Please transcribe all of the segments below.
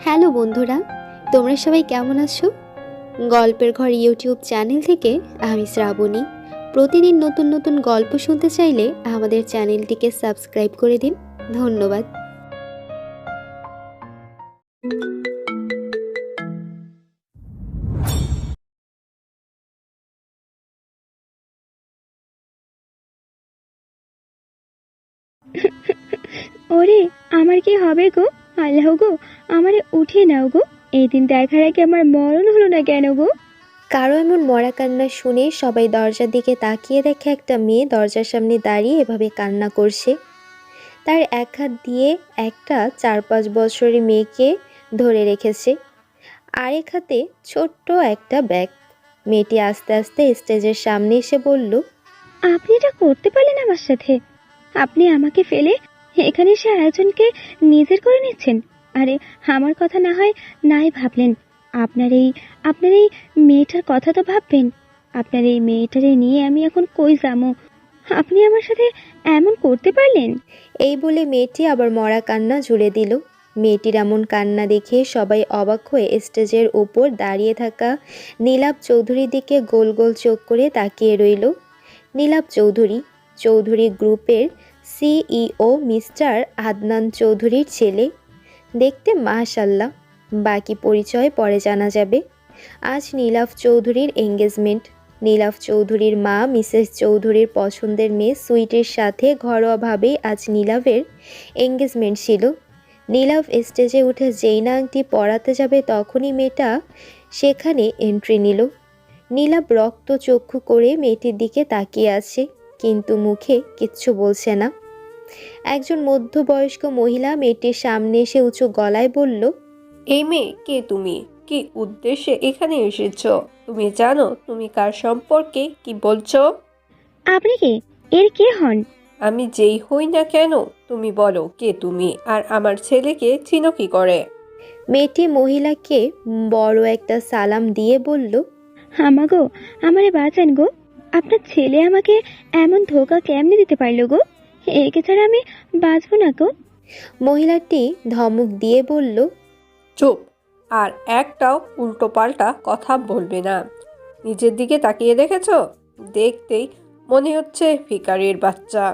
Hello বন্ধুরা, তোমরা সবাই কেমন আছো? গল্পের ঘর ইউটিউব চ্যানেল থেকে আমি শ্রাবণী। প্রতিদিন নতুন নতুন গল্প শুনতে চাইলে আমাদের চ্যানেলটিকে সাবস্ক্রাইব করে দিন। ধন্যবাদ। ওরে, আমার কি হবে গো? আল্লাহ গো, আমারে উঠিয়ে নাও গো। এই দিন দেখার আগে আমার মরণ হলো না কেন গো? কারো এমন মরা কান্না শুনে সবাই দরজার দিকে তাকিয়ে দেখে একটা মেয়ে দরজার সামনে দাঁড়িয়ে এভাবে কান্না করছে। তার এক হাত দিয়ে একটা 4-5 বছরের মেয়েকে ধরে রেখেছে, আরেক হাতে ছোট্ট একটা ব্যাগ। মেয়েটি আস্তে আস্তে স্টেজের সামনে এসে বলল, আপনি এটা করতে পারলেন আমার সাথে? আপনি আমাকে ফেলে এখানে এসে আরেকজনকে নিজের করে নিচ্ছেন। আরে, আমার কথা না হয় নাই ভাবলেন। আপনার এই মেয়েটার কথা তো ভাববেন। আপনার এই মেয়েটারে নিয়ে আমি এখন কই যাবো? আপনি আমার সাথে এমন করতে পারলেন? এই বলে মেয়েটি আবার মরা কান্না জুড়ে দিল। মেয়েটির এমন কান্না দেখে সবাই অবাক হয়ে স্টেজের উপর দাঁড়িয়ে থাকা নীলাভ চৌধুরীর দিকে গোল গোল চোখ করে তাকিয়ে রইল। নীলাভ চৌধুরী, চৌধুরী গ্রুপের সিইও মিস্টার আদনান চৌধুরীর ছেলে। দেখতে মাশাল্লাহ, বাকি পরিচয় পরে জানা যাবে। আজ নীলাভ চৌধুরীর এঙ্গেজমেন্ট। নীলাভ চৌধুরীর মা মিসেস চৌধুরীর পছন্দের মেয়ে সুইটির সাথে ঘরোয়াভাবেই আজ নীলাভের এঙ্গেজমেন্ট ছিল। নীলাভ স্টেজে উঠে যেই না আংটি পরাতে যাবে তখনই মেয়েটা সেখানে এন্ট্রি নিল। নীলাভ রক্ত চক্ষু করে মেয়েটির দিকে তাকিয়ে আছে, কিন্তু মুখে কিচ্ছু বলছে না। একজন মধ্যবয়স্ক মহিলা মেয়েটির সামনে এসে উঁচু গলায় বলল, এই মেয়ে, কে তুমি? কি উদ্দেশ্যে এখানে এসেছো? তুমি জানো তুমি কার সম্পর্কে কি বলছো? আপনি কে? এর কে হন? আমি যেই হই না কেন, তুমি বলো কে তুমি, আর আমার ছেলেকে চিনো কি করে? মেয়েটি মহিলাকে বড় একটা সালাম দিয়ে বলল, আমাগো, আমারে বাঁচান গো। আপনার ছেলে আমাকে এমন ধোকা কেমনে দিতে পারলো গো? একে ছাড়া আমি বাঁচবো না গো। মহিলাটি ধমক দিয়ে বলল, চুপ! আর একটাও উল্টো পাল্টা কথা বলবে না। নিজের দিকে তাকিয়ে দেখেছো? দেখতেই মনে হচ্ছে ভিখারির বাচ্চা।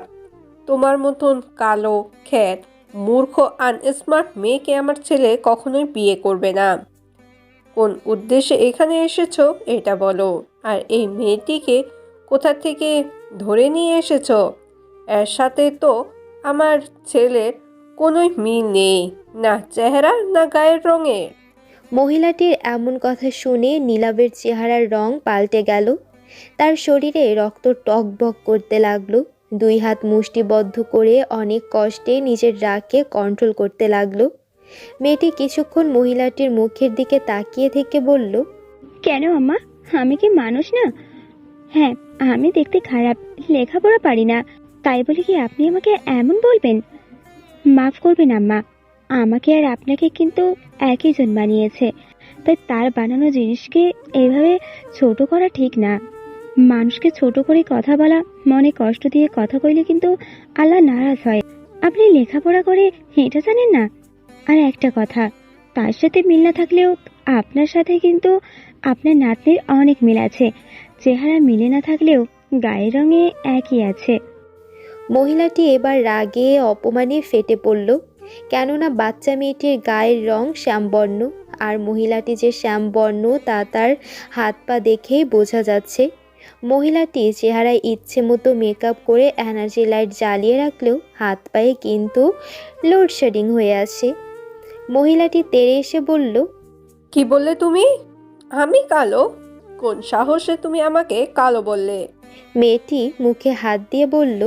তোমার মতন কালো, খ্যাত, মূর্খ, আনস্মার্ট মেয়েকে আমার ছেলে কখনোই বিয়ে করবে না। কোন উদ্দেশ্যে এখানে এসেছো এটা বলো। আর এই মেয়েটিকে কোথা থেকে ধরে নিয়ে এসেছো? এর সাথে তো আমার ছেলের কোনোই মিল নেই, না চেহারা না গায়ের রঙের। মহিলাটির এমন কথা শুনে নীলাভের চেহারার রং পাল্টে গেল। তার শরীরে রক্ত টকবক করতে লাগলো। দুই হাত মুষ্টিবদ্ধ করে অনেক কষ্টে নিজের রাগকে কন্ট্রোল করতে লাগলো। মেয়েটি কিছুক্ষণ মহিলাটির মুখের দিকে তাকিয়ে থেকে বলল, কেন আম্মা? আমি কি মানুষ না? হ্যাঁ, আমি দেখতে খারাপ, লেখাপড়া পারি না, তাই বলে কি আপনি আমাকে এমন বলবেন? মাফ করবেন আম্মা, আমাকে আর আপনাকে কিন্তু একই জন বানিয়েছে, তাই তার বানানো জিনিসকে এইভাবে ছোট করা ঠিক না। মানুষকে ছোট করে কথা বলা, মনে কষ্ট দিয়ে কথা কইলে কিন্তু আল্লাহ নারাজ হয়। আপনি লেখাপড়া করে এটা জানেন না? আর একটা কথা, তার সাথে মিল না থাকলেও আপনার সাথে কিন্তু আপনার নাতনির অনেক মিল আছে। চেহারা মিলে না থাকলেও গায়ের রঙে একই আছে। মহিলাটি এবার রাগে অপমানে ফেটে পড়ল, কেননা বাচ্চা মেয়েটির গায়ের রং শ্যামবর্ণ, আর মহিলাটি যে শ্যামবর্ণ তা তার হাত পা দেখেই বোঝা যাচ্ছে। মহিলাটি চেহারায় ইচ্ছে মতো মেকআপ করে এনার্জি লাইট জ্বালিয়ে রাখলেও হাত পায়ে কিন্তু লোডশেডিং হয়ে আছে। মহিলাটি তেড়ে এসে বলল, কি বললে তুমি? আমি কালো? কোন সাহসে তুমি আমাকে কালো বললে? মেয়েটি মুখে হাত দিয়ে বলল,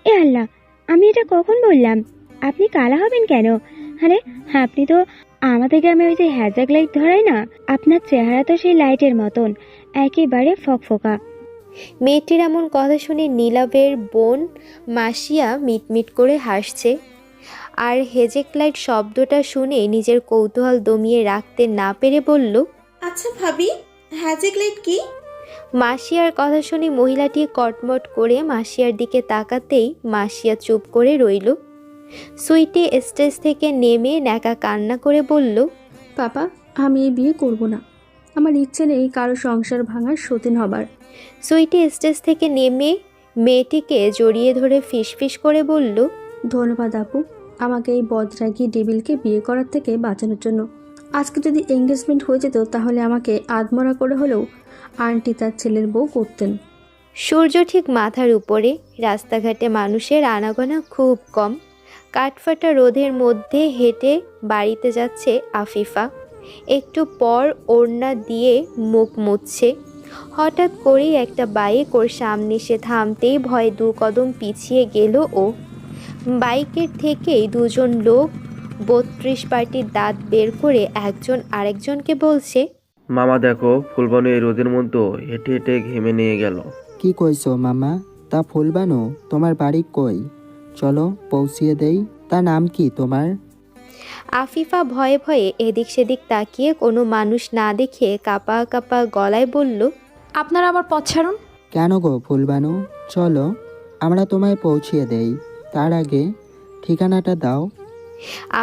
এ আল্লাহ, আমি এটা কখন বললাম? আপনি কালা হবেন কেন? আরে, আপনি তো আমাদের গ্রামে ওই যে হ্যাজাক লাইট ধরায় না, আপনার চেহারা তো সেই লাইটের মতন, একেবারে ফকফকা। মেয়েটির এমন কথা শুনে নীলাভের বোন মাসিয়া মিটমিট করে হাসছে, আর হেজেকলাইট শব্দটা শুনে নিজের কৌতূহল দমিয়ে রাখতে না পেরে বলল, আচ্ছা ভাবি, হ্যাজিক লাইট কি? মাসিয়ার কথা শুনে মহিলাটি কটমট করে মাসিয়ার দিকে তাকাতেই মাসিয়া চুপ করে রইল। সুইটি স্টেজ থেকে নেমে ন্যাকা কান্না করে বলল, পাপা, আমি এই বিয়ে করব না। আমার ইচ্ছে নেই কারো সংসার ভাঙার সতীন হবার। সুইটি স্টেজ থেকে নেমে মেয়েটিকে জড়িয়ে ধরে ফিসফিস করে বলল, ধন্যবাদ আপু, আমাকে এই বদরাগী ডেবিলকে বিয়ে করার থেকে বাঁচানোর জন্য। আজকে যদি এঙ্গেজমেন্ট হয়ে যেত তাহলে আমাকে আধমরা করে হলেও আন্টি তার ছেলের বউ করতেন। সূর্য ঠিক মাথার উপরে, রাস্তাঘাটে মানুষের আনাগোনা খুব কম। কাঠফাটা রোদের মধ্যে হেঁটে বাড়িতে যাচ্ছে আফিফা। একটু পর ওড়না দিয়ে মুখ মুছছে। হঠাৎ করেই একটা বাইক ওর সামনে এসে থামতেই ভয়ে 2 কদম পিছিয়ে গেল ও। বাইকের থেকেই দুজন লোক 32 পাটির দাঁত বের করে একজন আরেকজনকে বলছে, মামা দেখো, ফুলবানু এই রোদের মধ্যে হেঁটে হেঁটে ঘেমে নিয়ে গেল। কি কইছো মামা? তা ফুলবানু তোমার বাড়ি কই? চলো পৌঁছিয়ে দেই। তা নাম কি তোমার? আফিফা ভয়ে ভয়ে এদিক সেদিক তাকিয়ে কোনো মানুষ না দেখে কাঁপা কাঁপা গলায় বলল, আপনারা আমার পথ ছাড়ুন। কেন গো ফুলবানু, চলো আমরা তোমায় পৌঁছিয়ে দেই। তার আগে ঠিকানাটা দাও।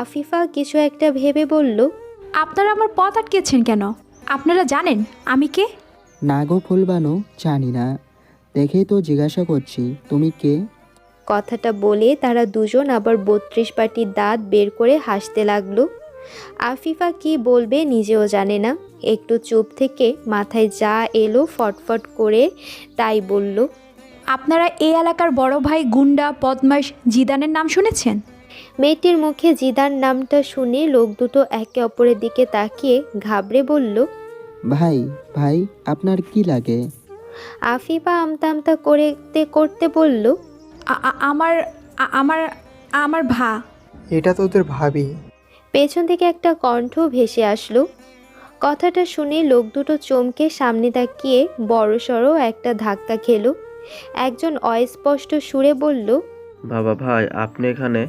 আফিফা কিছু একটা ভেবে বলল, আপনারা আমার পথ আটকেছেন কেন? আপনারা জানেন আমি কে? না গো ফুলবানু, জানি না, দেখেই তো জিজ্ঞাসা করছি তুমি কে। কথাটা বলে তারা দুজন আবার 32 পাটির দাঁত বের করে হাসতে লাগলো। আফিফা কি বলবে নিজেও জানে না। একটু চুপ থেকে মাথায় যা এলো ফটফট করে তাই বলল, আপনারা এই এলাকার বড় ভাই গুন্ডা বদমাশ জিদানের নাম শুনেছেন? মেয়েটির মুখে জিদার নামটা শুনে লোক দুটো একে অপরের দিকে তাকিয়ে ঘাবড়ে বলল, ভাই ভাই আপনার কি লাগে? আফিফা আমতা আমতা করতে করতে বলল, আমার আমার আমার ভা। এটা তোদের ভাবি। পেছন থেকে একটা কণ্ঠ ভেসে আসলো। কথাটা শুনে লোক দুটো চমকে সামনে তাকিয়ে বড়সড় একটা ধাক্কা খেলো। একজন অস্পষ্ট সুরে বলল, বাবা ভাই, আপনি এখানে?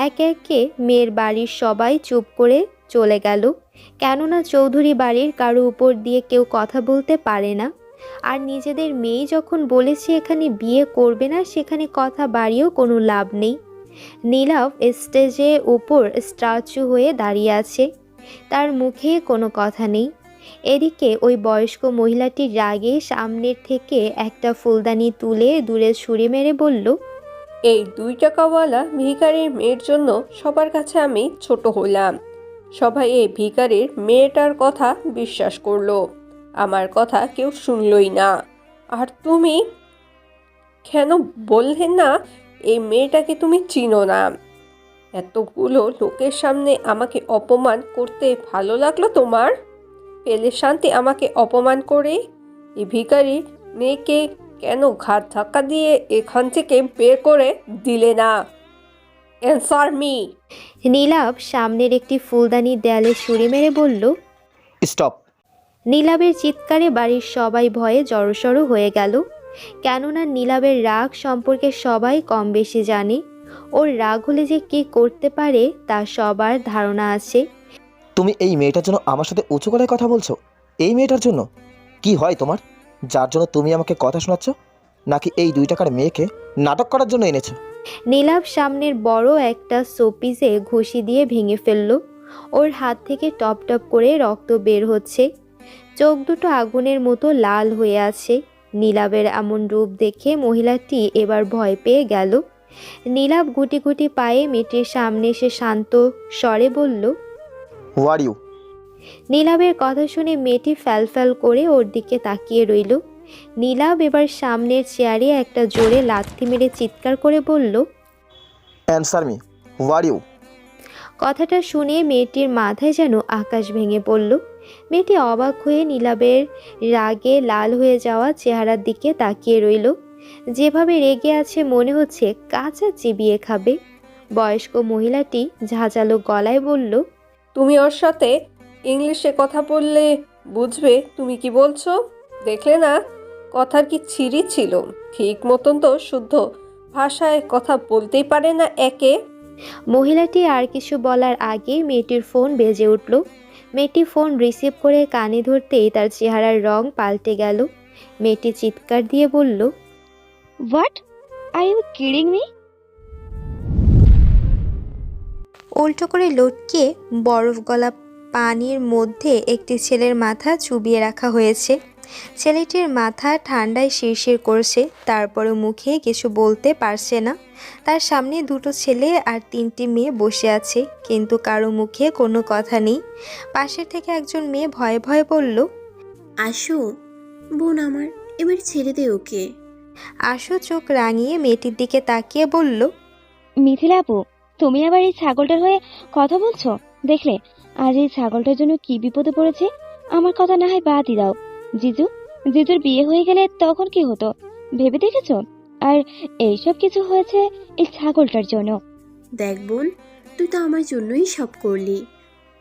এক একে মেয়ের বাড়ির সবাই চুপ করে চলে গেল। কেননা চৌধুরী বাড়ির কারো উপর দিয়ে কেউ কথা বলতে পারে না। আর নিজেদের মেয়ে যখন বলেছে এখানে বিয়ে করবে না, সেখানে কথা বাড়িয়েও কোনো লাভ নেই। নীলাভ স্টেজে উপর স্ট্যাচু হয়ে দাঁড়িয়ে আছে, তার মুখে কোনো কথা নেই। এদিকে ওই বয়স্ক মহিলাটির রাগে সামনের থেকে একটা ফুলদানি তুলে দূরে ছুঁড়ে মেরে বলল, এই 2 টাকাওয়ালা ভিখারির মেয়ের জন্য সবার কাছে আমি ছোট হলাম। সবাই এই ভিখারির মেয়েটার কথা বিশ্বাস করলো, আমার কথা কেউ শুনলই না। আর তুমি কেন বললে না এই মেয়েটাকে তুমি চিনো না? এতগুলো লোকের সামনে আমাকে অপমান করতে ভালো লাগলো তোমার? পেলে শান্তি আমাকে অপমান করে? এই ভিখারির মেয়েকে কেন ঘাট ধাক্কা দিয়ে এখান থেকে বের করে দিলে না? Answer me. নীলাভ সামনের একটি ফুলদানি দেয়ালে ছুঁড়ে মেরে বলল, স্টপ। নীলাভের চিৎকারে বাড়ির সবাই ভয়ে জড়সড় হয়ে গেল। কেননা নীলাভের রাগ সম্পর্কে সবাই কম বেশি জানে। ওর রাগ হলে যে কী করতে পারে তা সবার ধারণা আছে। তুমি এই মেয়েটার জন্য আমার সাথে উঁচু গলায় কথা বলছো? এই মেয়েটার জন্য? কি হয় তোমার, যার জন্য তুমি আমাকে কথা শোনাচ্ছ? নাকি এই 2 টাকার মেয়েকে নাটক করার জন্য এনেছো? নীলাভ সামনের বড় একটা শোপিসে ঘুষি দিয়ে ভেঙে ফেলল। ওর হাত থেকে টপ টপ করে রক্ত বের হচ্ছে। চোখ দুটো আগুনের মতো লাল হয়ে আছে। নীলাভের এমন রূপ দেখে মহিলাটি এবার ভয় পেয়ে গেল। নীলাভ গুটি গুটি পায়ে মেয়েটির সামনে এসে শান্ত স্বরে বলল, হু আর ইউ? নীলাভের কথা শুনে মেয়েটি ফ্যাল করে ওর দিকে তাকিয়ে রইল। নীলাভ এবার সামনের চেয়ারে একটা জোরে লাথি মেরে চিৎকার করে বলল, answer me, who are you? কথাটা শুনে মেয়েটির মাথায় যেন আকাশ ভেঙে পড়ল। মেয়েটি অবাক হয়ে নীলাভের রাগে লাল হয়ে যাওয়া চেহারার দিকে তাকিয়ে রইল। যেভাবে রেগে আছে মনে হচ্ছে কাঁচা চিবিয়ে খাবে। বয়স্ক মহিলাটি ঝাঁঝালো গলায় বলল, তুমি ওর সাথে ইংলিশে কথা বললে বুঝবে তুমি কি বলছো? দেখলে না কথার কি ছিরি ছিল? ঠিক মতন তো শুদ্ধ ভাষায় কথা বলতেই পারে না একে। মহিলাটি আর কিছু বলার আগেই মেয়েটির ফোন বেজে উঠল। মেয়েটি ফোন রিসিভ করে কানে ধরতেই তার চেহারার রং পাল্টে গেল। মেয়েটি চিৎকার দিয়ে বলল, what? Are you kidding me? উল্টো করে লটকে বরফ গলা পানির মধ্যে একটি ছেলের মাথা চুবিয়ে রাখা হয়েছে। ছেলেটির মাথা ঠান্ডায় শিরশির করছে, তারপরে মুখে কিছু বলতে পারছে না। তার সামনে দুটো ছেলে আর তিনটি মেয়ে বসে আছে, কিন্তু কারো মুখে কোনো কথা নেই। পাশের থেকে একজন মেয়ে ভয়ে ভয়ে বলল, আসো বোন আমার, এবার ছেড়ে দে ওকে। আশু চোখ রাঙিয়ে মেয়েটির দিকে তাকিয়ে বলল, মিথিলা আপু, তুমি আবার এই ছাগলটার হয়ে কথা বলছো? দেখলে আজ এই ছাগলটার জন্য কি বিপদে পড়েছে। আমার কথা না হয় বাদই দাও। জিজুর বিয়ে হয়ে গেলে তখন কি হতো ভেবে দেখেছো? আর এইসব কিছু হয়েছে এই ছাগলটার জন্য। দেখ বোন, তুই তো আমার জন্যই সব করলি,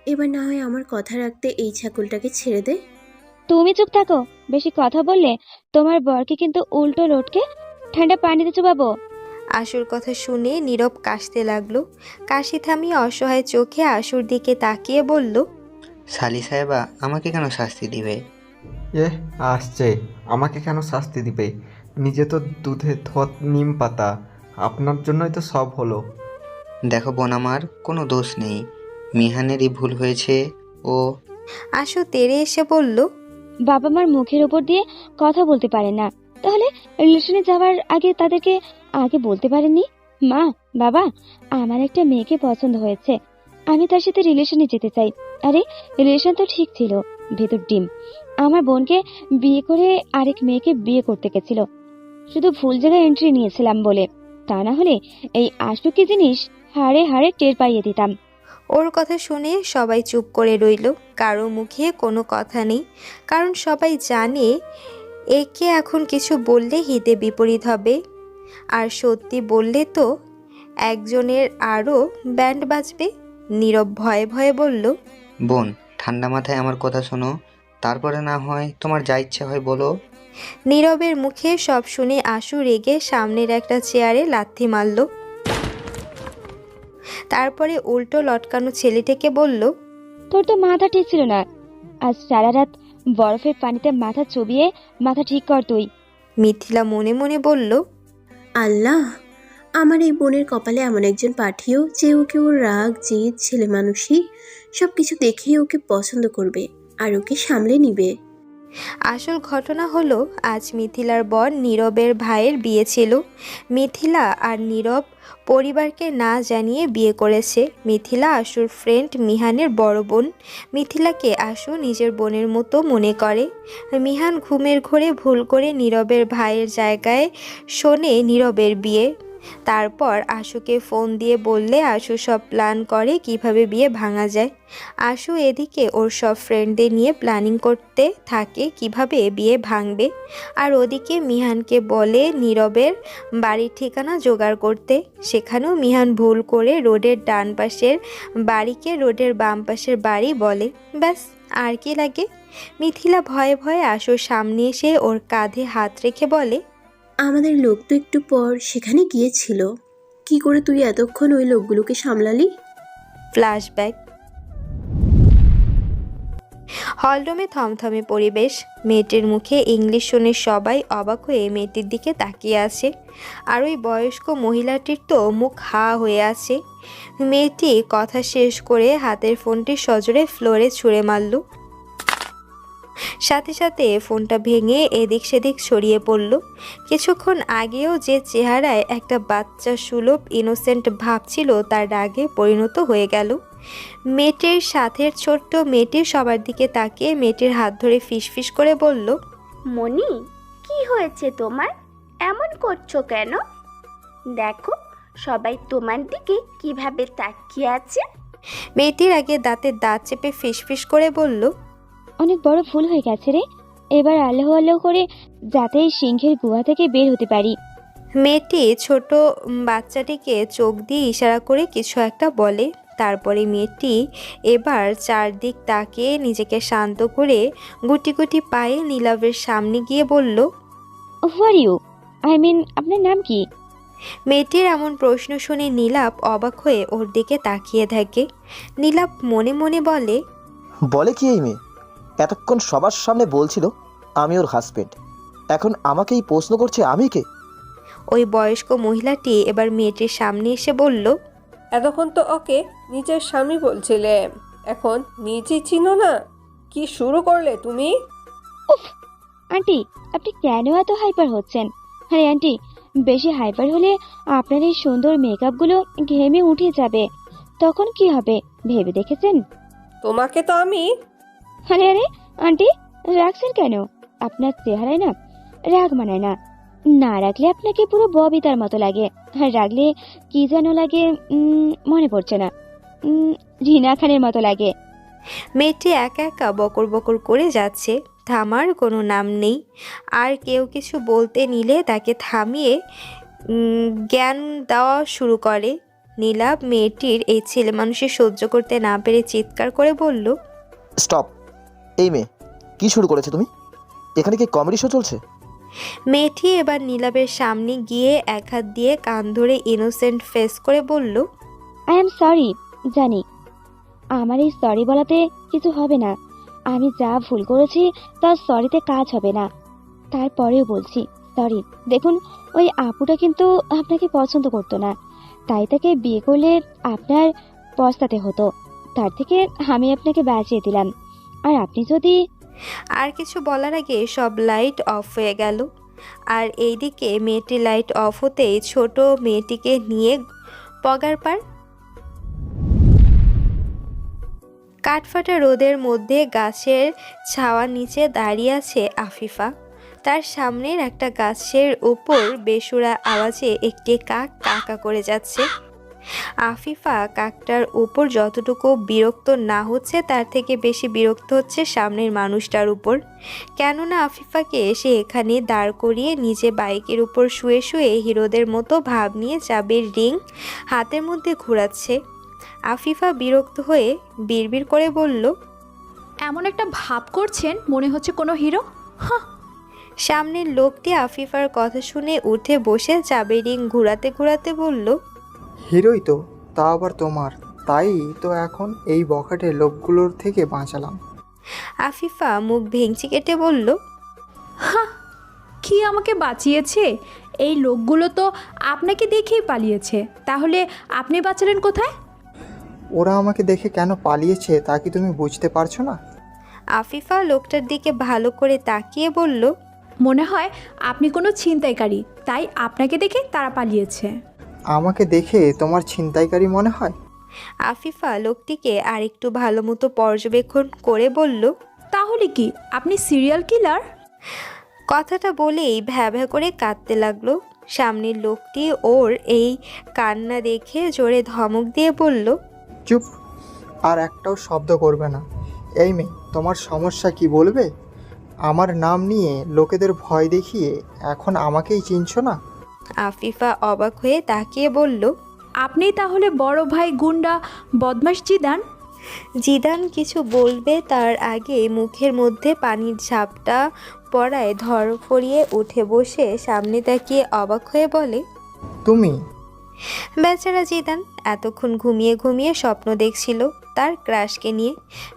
এবার না হয় আমার কথা রাখতে এই ছাগলটাকে ছেড়ে দে। তুমি চুপ থাকো, বেশি কথা বললে তোমার বরকে কিন্তু উল্টো লটকে ঠান্ডা পানিতে চুবাবো। আশুর কথা শুনে নীরব কাশতে লাগলো। কাশি থামিয়ে অসহায় চোখে আশুর দিকে তাকিয়ে বলল, সালি সাহেবা আমাকে কেন শাস্তি দিবে? আসছে, আমাকে কেন শাস্তি দিবে? নিজে তো দুধে ধোত নিম পাতা, আপনার জন্যই তো সব হলো। দেখো বোন, আমার কোনো দোষ নেই, মিহানেরই ভুল হয়েছে। ও আশু তেড়ে এসে বলল, বাবা মার মুখের উপর দিয়ে কথা বলতে পারে না, তাহলে রিলেশনে যাওয়ার আগে তাদেরকে আগে বলতে পারেননি? মা, বাবা, আমার একটা মেয়েকে পছন্দ হয়েছে, আমি তার সাথে রিলেশনে যেতে চাই। আরে রিলেশন তো ঠিক ছিল, ভেতর ডিম। আমার বোনকে বিয়ে করে আরেক মেয়েকে বিয়ে করতে গেছিল, শুধু ভুল জায়গায় এন্ট্রি নিয়েছিলাম বলে। তা না হলে এই আশু কি জিনিস হাড়ে হাড়ে টের পাইয়ে দিতাম। ওর কথা শুনে সবাই চুপ করে রইল, কারো মুখে কোনো কথা নেই, কারণ সবাই জানে একে এখন কিছু বললে হিতে বিপরীত হবে, আর সত্যি বললে তো একজনের আরও ব্যান্ড বাজবে। নীরব ভয়ে ভয়ে বলল, বোন, ঠান্ডা মাথায় আমার কথা শোনো, তারপরে না হয় তোমার যা ইচ্ছা হয় বলো। নীরবের মুখে সব শুনে আশু রেগে সামনের একটা চেয়ারে লাথি মারল। তারপরে উল্টো লটকানো ছেলেটাকে বলল, তোর তো মাথা ঠিক ছিল না, আজ সারা রাত বরফের পানিতে মাথা চুবিয়ে মাথা ঠিক কর তুই। মিথিলা মনে মনে বলল, আল্লাহ, আমার এই বোনের কপালে এমন একজন পাঠিয়েও যে ওকে ওর রাগ জেদ ছেলে মানুষই সব কিছু দেখেই ওকে পছন্দ করবে আর ওকে সামলে নিবে। আসল ঘটনা হলো, আজ মিথিলার বর নীরবের ভাইয়ের বিয়ে ছিল। মিথিলা আর নীরব পরিবারকে না জানিয়ে বিয়ে করেছে। মিথিলা আশুর ফ্রেন্ড মিহানের বড় বোন। মিথিলাকে আশু নিজের বোনের মতো মনে করে। মিহান ঘুমের ঘোরে ভুল করে নীরবের ভাইয়ের জায়গায় শোনে নীরবের বিয়ে। তারপর আশুকে ফোন দিয়ে বললে আশু সব প্ল্যান করে কিভাবে বিয়ে ভাঙা যায়। আশু এদিকে ওর সব ফ্রেন্ডদের নিয়ে প্ল্যানিং করতে থাকে কিভাবে বিয়ে ভাঙবে, আর ওদিকে মিহানকে বলে নীরবের বাড়ির ঠিকানা জোগাড় করতে। সেখানেও মিহান ভুল করে রোডের ডান পাশের বাড়িকে রোডের বাম পাশের বাড়ি বলে। ব্যাস, আর কি লাগে। মিথিলা ভয়ে ভয়ে আশুর সামনে এসে ওর কাঁধে হাত রেখে বলে, আমাদের লোক তো একটু পর সেখানে গিয়েছিল, কি করে তুই এতক্ষণ ওই লোকগুলোকে সামলালি? ফ্ল্যাশব্যাক। হলরুমে থমথমে পরিবেশ। মেয়েটির মুখে ইংলিশ শুনে সবাই অবাক হয়ে মেয়েটির দিকে তাকিয়ে আছে, আর ওই বয়স্ক মহিলাটির তো মুখ হা হয়ে আছে। মেয়েটি কথা শেষ করে হাতের ফোনটি সজোরে ফ্লোরে ছুঁড়ে মারল। সাথে সাথে ফোনটা ভেঙে এদিক সেদিক ছড়িয়ে পড়ল। কিছুক্ষণ আগেও যে চেহারায় একটা বাচ্চা সুলভ ইনোসেন্ট ভাব ছিল, তার রাগে পরিণত হয়ে গেল। মেয়েটির সাথের ছোট্ট মেয়েটি সবার দিকে তাকিয়ে মেয়েটির হাত ধরে ফিসফিস করে বলল, মনি, কি হয়েছে তোমার? এমন করছো কেন? দেখো সবাই তোমার দিকে কিভাবে তাকিয়ে আছে। মেয়েটির আগে দাঁতে দাঁত চেপে ফিসফিস করে বলল, অনেক বড় ভুল হয়ে গেছে রে, এবার আল্লাহ আল্লাহ করে যাতে এই সিংহের গুহা থেকে বের হতে পারি। মেয়েটি ছোট বাচ্চাটিকে চোখ দিয়ে ইশারা করে কিছু একটা বলে। তারপরে মেয়েটি এবার চারদিক তাকিয়ে নিজেকে শান্ত করে গুটি গুটি পায়ে নীলাভের সামনে গিয়ে বলল, হু আর ইউ? আই মিন, আপনার নাম কি? মেয়েটির এমন প্রশ্ন শুনে নীলাভ অবাক হয়ে ওর দিকে তাকিয়ে থাকে। নীলাভ মনে মনে বলে, বলে কি এই মেয়ে? এতক্ষণ সবার সামনে বলছিল আমি ওর হাজবেন্ড, এখন আমাকেই প্রশ্ন করছে আমি কে? ওই বয়স্ক মহিলাটি এবার মেয়েটির সামনে এসে বলল, এতক্ষণ তো ওকে নিজের স্বামী বলছিলে, এখন নিজেই চিনো না? কি শুরু করলে তুমি? উফ আন্টি, আপনি কেন এত হাইপার হচ্ছেন? আরে আন্টি, বেশি হাইপার হলে আপনার এই সুন্দর মেকআপগুলো ঘেমে উঠে যাবে, তখন কি হবে ভেবে দেখেছেন? তোমাকে তো আমি আরে আরে আন্টি, রাখছেন কেন? আপনার চেহারায় না রাগ মানায় না। না রাখলে আপনাকে পুরো ববিতার মতো লাগে, আর রাখলে কি যেন লাগে, মনে পড়ছে না, রিনা খানের মতো লাগে। মেয়েটি একা একা বকর বকর করে যাচ্ছে, থামার কোনো নাম নেই। আর কেউ কিছু বলতে নিলে তাকে থামিয়ে জ্ঞান দেওয়া শুরু করে। নীলাভ মেয়েটির এই ছেলে মানুষের সহ্য করতে না পেরে চিৎকার করে বলল, স্টপ! এই মেয়ে, কি শুরু করেছো তুমি? এখানে কি কমেডি শো চলছে? মেয়েটি এবার নীলাভের সামনে গিয়ে এক হাত দিয়ে কান ধরে ইনোসেন্ট ফেস করে বলল, আই এম সরি। জানি আমার এই সরি বলাতে কিছু হবে না, আমি যা ভুল করেছি তার সরিতে কাজ হবে না, তারপরেও বলছি সরি। দেখুন, ওই আপুটা কিন্তু আপনাকে পছন্দ করতো না, তাই তাকে বিয়ে করলে আপনার পস্তাতে হতো। তার থেকে আমি আপনাকে বাঁচিয়ে দিলাম। আর আপনি যদি... আর কিছু বলার আগে সব লাইট অফ হয়ে গেল। আর এইদিকে মেয়েটি লাইট অফ হতেই ছোট মেয়েটিকে নিয়ে পগার পার। কাঠফাটা রোদের মধ্যে গাছের ছাওয়ার নিচে দাঁড়িয়ে আছে আফিফা। তার সামনের একটা গাছের উপর বেসুরা আওয়াজে একটি কাক কাকা করে যাচ্ছে। আফিফা কাকটার উপর যতটুকু বিরক্ত না হচ্ছে তার থেকে বেশি বিরক্ত হচ্ছে সামনের মানুষটার উপর। কেননা আফিফাকে সে এখানে দাঁড় করিয়ে নিজে বাইকের উপর শুয়ে শুয়ে হিরোদের মতো ভাব নিয়ে চাবির রিং হাতের মধ্যে ঘোরাচ্ছে। আফিফা বিরক্ত হয়ে বিড়বিড় করে বলল, এমন একটা ভাব করছেন মনে হচ্ছে কোনো হিরো। হাহ। সামনের লোকটি আফিফার কথা শুনে উঠে বসে চাবির রিং ঘোরাতে ঘোরাতে বলল, হিরোই তো, তা আবার তোমার, তাই তো এখন এই বখাটের লোকগুলোর থেকে বাঁচালাম। আফিফা মুখ ভেঙচি কেটে বলল, হ্যাঁ, কি আমাকে বাঁচিয়েছে? এই লোকগুলো তো আপনাকে দেখেই পালিয়েছে, তাহলে আপনি বাঁচালেন কোথায়? ওরা আমাকে দেখে কেন পালিয়েছে তা কি তুমি বুঝতে পারছো না? আফিফা লোকটার দিকে ভালো করে তাকিয়ে বলল, মনে হয় আপনি কোনো ছিনতাইকারী, তাই আপনাকে দেখে তারা পালিয়েছে। আমাকে দেখে তোমার ছিনতাইকারী মনে হয়? আফিফা লোকটিকে আরেকটু ভালো মতো পর্যবেক্ষণ করে বলল, তাহলে কি আপনি সিরিয়াল কিলার? কথাটা বলেই ভ্যা ভ্যা করে কাঁদতে লাগলো। সামনের লোকটি ওর এই কান্না দেখে জোরে ধমক দিয়ে বলল, চুপ! আর একটাও শব্দ করবে না। এই মেয়ে, তোমার সমস্যা কি বলবে? আমার নাম নিয়ে লোকেদের ভয় দেখিয়ে এখন আমাকেই চিনছো না? আফিফা অবাক হয়ে তাকিয়ে বলল, আপনি তাহলে বড় ভাই গুন্ডা বদমাশ জিদান? জিদান কিছু বলবে তার আগে মুখের মধ্যে পানির ঝাপটা পড়ায় ধরফরিয়ে উঠে বসে সামনে তাকিয়ে অবাক হয়ে বলে, তুমি? বেচারা জিদান এতক্ষণ ঘুমিয়ে ঘুমিয়ে স্বপ্ন দেখছিল তার ক্রাশকে নিয়ে।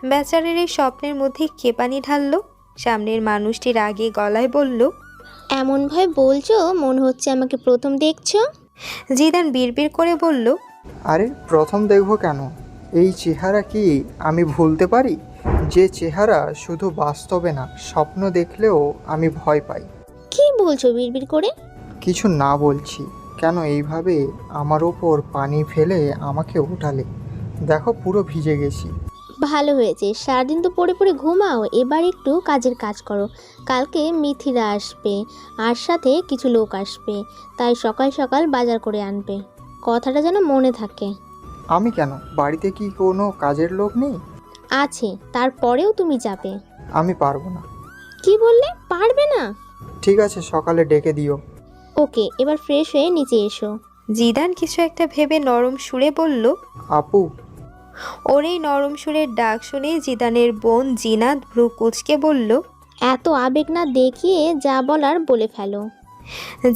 বেচারের এই স্বপ্নের মধ্যে কে পানি ঢাললো? সামনের মানুষটি রাগে গলায় বলল, এমন ভয় বলছো মনে হচ্ছে আমাকে প্রথম দেখছো। জিদান বিড়বিড় করে বলল, আরে প্রথম দেখবো কেন? এই চেহারা কি আমি ভুলতে পারি? যে চেহারা শুধু বাস্তবে না, স্বপ্ন দেখলেও আমি ভয় পাই। কি বলছো বিড়বিড় করে? কিছু না বলছি। কেন এইভাবে আমার ওপর পানি ফেলে আমাকে উঠালে? দেখো পুরো ভিজে গেছি। ভালো হয়েছে, সারাদিন তো পড়ে পড়ে ঘুমাও, এবার একটু কাজের কাজ করো। কালকে মিথিরা আসবে, আর সাথে কিছু লোক আসবে, তাই সকাল সকাল বাজার করে আনবে। কথাটা যেন মনে থাকে। আমি কেন? বাড়িতে কি কোনো কাজের লোক নেই? আছে, তারপরেও তুমি যাবে? আমি পারবো না। কি বললে? পারবে না? ঠিক আছে, সকালে ডেকে দিও। ওকে, এবার ফ্রেশ হয়ে নিচে এসো। জিদান কিছু একটা ভেবে নরম সুরে বলল, আপু। ওর এই নরম সুরের ডাক শুনে জিদানের বোন জিনাত ভ্রু কুচকে বলল, এত আবেগ না দেখিয়ে যা বলার বলে ফেলো।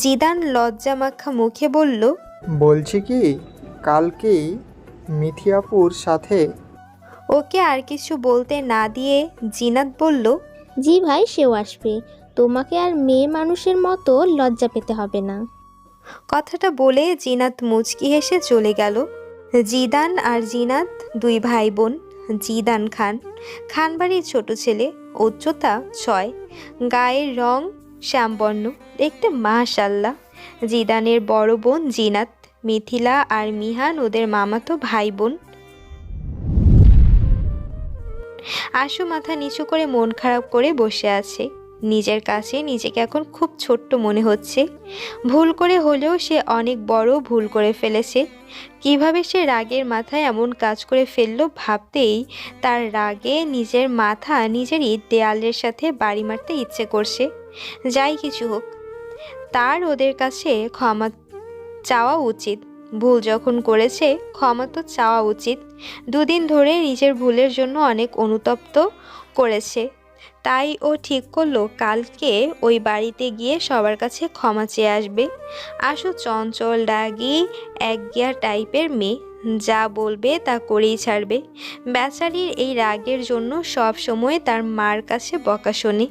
জিদান লজ্জা মাখা মুখে বলল, বলছি কি, কালকেই মিথিয়াপুর সাথে। ওকে আর কিছু বলতে না দিয়ে জিনাত বলল, জি ভাই, সেও আসবে। তোমাকে আর মেয়ে মানুষের মতো লজ্জা পেতে হবে না। কথাটা বলে জিনাত মুচকি হেসে চলে গেল। জিদান আর জিনাত দুই ভাই বোন। জিদান খান, খান বাড়ির ছোট ছেলে, উচ্চতা 6, গায়ের রং শ্যামবর্ণ, দেখতে মাশাল্লাহ। জিদানের বড় বোন জিনাত, মিথিলা আর মিহান ওদের মামাতো ভাই বোন। আশু মাথা নিচু করে মন খারাপ করে বসে আছে। নিজের কাছে নিজেকে এখন খুব ছোট্ট মনে হচ্ছে। ভুল করে হলেও সে অনেক বড় ভুল করে ফেলেছে। কিভাবে সে রাগের মাথায় এমন কাজ করে ফেললো ভাবতেই তার রাগে নিজের মাথা নিজেরই দেয়ালের সাথে বাড়ি মারতে ইচ্ছে করছে। যাই কিছু হোক, তার ওদের কাছে ক্ষমা চাওয়া উচিত। ভুল যখন করেছে ক্ষমা তো চাওয়া উচিত। দুদিন ধরে নিজের ভুলের জন্য অনেক অনুতপ্ত করেছে, তাই ও ঠিক করলো কালকে ওই বাড়িতে গিয়ে সবার কাছে ক্ষমা চেয়ে আসবে। আশু চঞ্চল, রাগী, একঘেয়া টাইপের মেয়ে, যা বলবে তা করেই ছাড়বে। বেচারির এই রাগের জন্য সব সময় তার মার কাছে বকা শোনে,